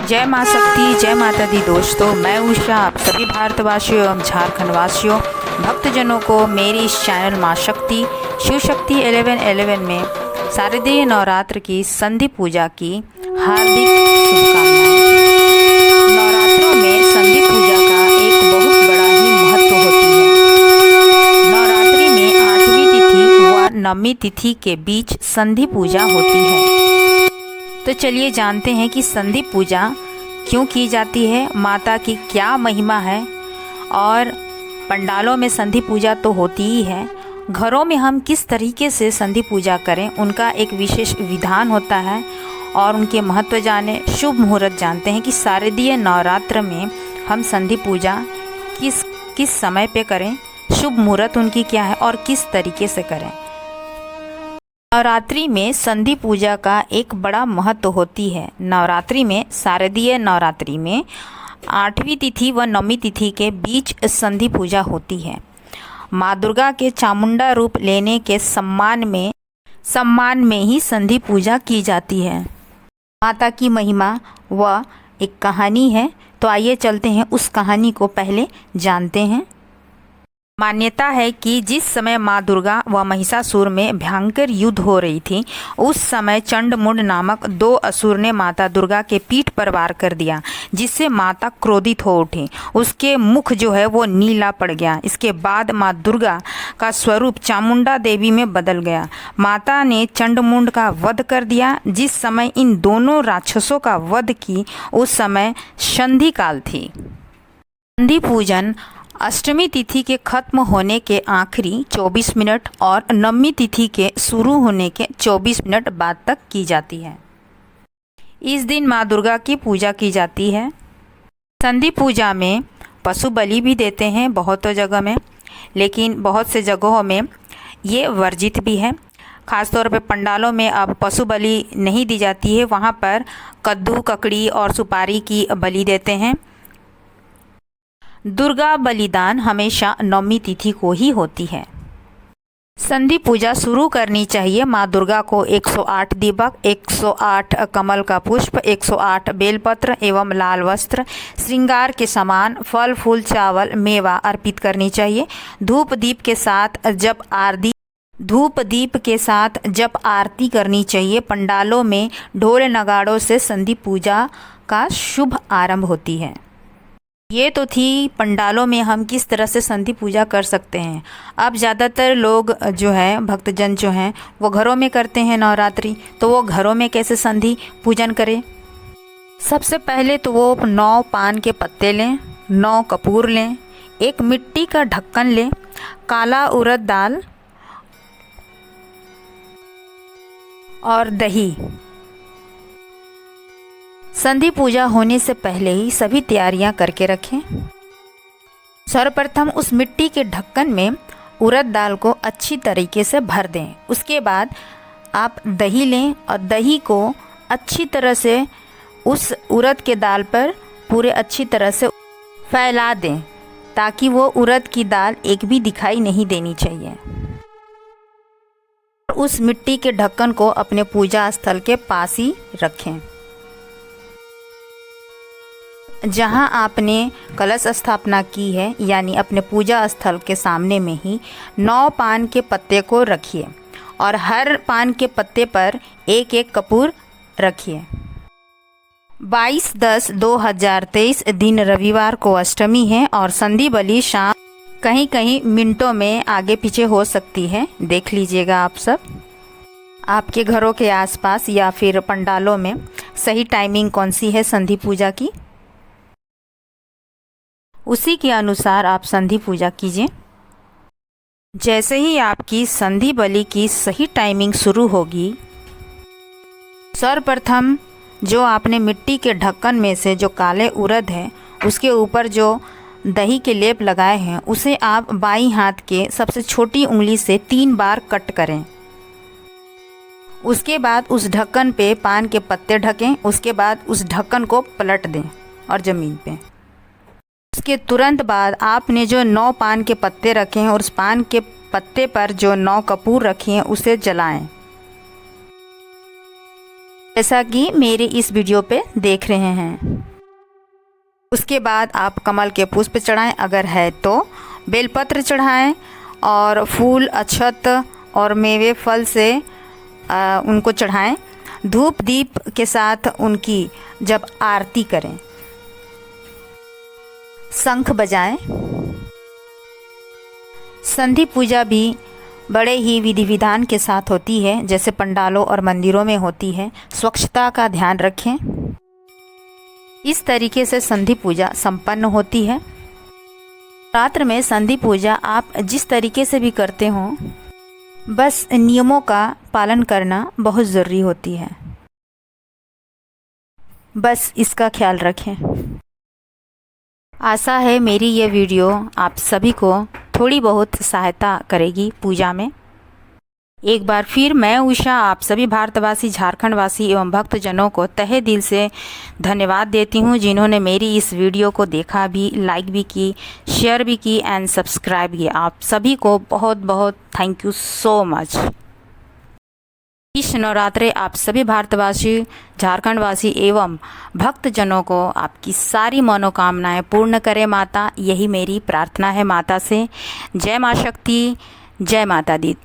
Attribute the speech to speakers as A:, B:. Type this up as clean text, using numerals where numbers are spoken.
A: जय माँ शक्ति, जय माता दी दोस्तों। मैं उषा आप सभी भारतवासियों एवं झारखंड वासियों भक्तजनों को मेरी इस चैनल माँ शक्ति शिव शक्ति 1111 में शारदीय नवरात्र की संधि पूजा की हार्दिक शुभकामनाएं। नवरात्रों में संधि पूजा का एक बहुत बड़ा ही महत्व होती है। नवरात्रि में 8वीं तिथि व 9वीं तिथि के बीच संधि पूजा होती है। तो चलिए जानते हैं कि संधि पूजा क्यों की जाती है, माता की क्या महिमा है। और पंडालों में संधि पूजा तो होती ही है, घरों में हम किस तरीके से संधि पूजा करें उनका एक विशेष विधान होता है और उनके महत्व जाने, शुभ मुहूर्त जानते हैं कि शारदीय नवरात्र में हम संधि पूजा किस समय पे करें, शुभ मुहूर्त उनकी क्या है और किस तरीके से करें। नवरात्रि में संधि पूजा का एक बड़ा महत्व होती है। नवरात्रि में शारदीय नवरात्रि में 8वीं तिथि व 9वीं तिथि के बीच संधि पूजा होती है। माँ दुर्गा के चामुंडा रूप लेने के सम्मान में ही संधि पूजा की जाती है। माता की महिमा व एक कहानी है, तो आइए चलते हैं उस कहानी को पहले जानते हैं। मान्यता है कि जिस समय माँ दुर्गा व महिषासुर में भयंकर युद्ध हो रही थी, उस समय चंडमुंड नामक 2 असुर ने माता दुर्गा के पीठ पर वार कर दिया, जिससे माता क्रोधित हो उठी। उसके मुख जो है वो नीला पड़ गया। इसके बाद माँ दुर्गा का स्वरूप चामुंडा देवी में बदल गया। माता ने चंडमुंड का वध कर दिया। जिस समय इन दोनों राक्षसों का वध की, उस समय संधि काल थी। संधि पूजन अष्टमी तिथि के खत्म होने के आखिरी 24 मिनट और 9वीं तिथि के शुरू होने के 24 मिनट बाद तक की जाती है। इस दिन माँ दुर्गा की पूजा की जाती है। संधि पूजा में पशु बलि भी देते हैं बहुत जगह में, लेकिन बहुत से जगहों में ये वर्जित भी है। ख़ासतौर पे पंडालों में अब पशु बलि नहीं दी जाती है, वहाँ पर कद्दू, ककड़ी और सुपारी की बलि देते हैं। दुर्गा बलिदान हमेशा 9वीं तिथि को ही होती है। संधि पूजा शुरू करनी चाहिए। माँ दुर्गा को 108 दीपक, 108 कमल का पुष्प, 108 बेलपत्र एवं लाल वस्त्र, श्रृंगार के सामान, फल फूल, चावल, मेवा अर्पित करनी चाहिए। धूप दीप के साथ जब आरती करनी चाहिए। पंडालों में ढोल नगाड़ों से संधि पूजा का शुभ आरंभ होती है। ये तो थी पंडालों में हम किस तरह से संधि पूजा कर सकते हैं। अब ज़्यादातर लोग जो है, भक्तजन जो हैं, वो घरों में करते हैं नवरात्रि। तो वो घरों में कैसे संधि पूजन करें? सबसे पहले तो वो 9 पान के पत्ते लें, 9 कपूर लें, एक मिट्टी का ढक्कन लें, काला उड़द दाल और दही। संधि पूजा होने से पहले ही सभी तैयारियां करके रखें। सर्वप्रथम उस मिट्टी के ढक्कन में उड़द दाल को अच्छी तरीके से भर दें। उसके बाद आप दही लें और दही को अच्छी तरह से उस उड़द के दाल पर पूरे अच्छी तरह से फैला दें, ताकि वो उड़द की दाल एक भी दिखाई नहीं देनी चाहिए। उस मिट्टी के ढक्कन को अपने पूजा स्थल के पास ही रखें। जहां आपने कलश स्थापना की है, यानी अपने पूजा स्थल के सामने में ही 9 पान के पत्ते को रखिए और हर पान के पत्ते पर एक एक कपूर रखिए। 22/10/2023 दिन रविवार को अष्टमी है और संधि बलि शाम कहीं मिनटों में आगे पीछे हो सकती है। देख लीजिएगा आप सब, आपके घरों के आसपास या फिर पंडालों में सही टाइमिंग कौन सी है संधि पूजा की, उसी के अनुसार आप संधि पूजा कीजिए। जैसे ही आपकी संधि बलि की सही टाइमिंग शुरू होगी, सर्वप्रथम जो आपने मिट्टी के ढक्कन में से जो काले उड़द है, उसके ऊपर जो दही के लेप लगाए हैं, उसे आप बाईं हाथ के सबसे छोटी उंगली से 3 बार कट करें। उसके बाद उस ढक्कन पे पान के पत्ते ढकें। उसके बाद उस ढक्कन को पलट दें और ज़मीन पे। उसके तुरंत बाद आपने जो 9 पान के पत्ते रखे हैं और उस पान के पत्ते पर जो 9 कपूर रखे हैं, उसे जलाएं। जैसा कि मेरे इस वीडियो पे देख रहे हैं। उसके बाद आप कमल के पुष्प चढ़ाएं, अगर है तो बेलपत्र चढ़ाएं और फूल, अक्षत और मेवे फल से उनको चढ़ाएं। धूप दीप के साथ उनकी जब आरती करें, शंख बजाएं। संधि पूजा भी बड़े ही विधि विधान के साथ होती है, जैसे पंडालों और मंदिरों में होती है। स्वच्छता का ध्यान रखें। इस तरीके से संधि पूजा संपन्न होती है। रात्र में संधि पूजा आप जिस तरीके से भी करते हो, बस नियमों का पालन करना बहुत ज़रूरी होती है। बस इसका ख्याल रखें। आशा है मेरी ये वीडियो आप सभी को थोड़ी बहुत सहायता करेगी पूजा में। एक बार फिर मैं उषा आप सभी भारतवासी, झारखंडवासी एवं भक्तजनों को तहे दिल से धन्यवाद देती हूँ, जिन्होंने मेरी इस वीडियो को देखा भी, लाइक भी की, शेयर भी की एंड सब्सक्राइब किया। आप सभी को बहुत बहुत थैंक यू सो मच। इस नवरात्रे आप सभी भारतवासी, झारखंडवासी एवं भक्तजनों को आपकी सारी मनोकामनाएं पूर्ण करे माता, यही मेरी प्रार्थना है माता से। जय माँ शक्ति, जय माता दी।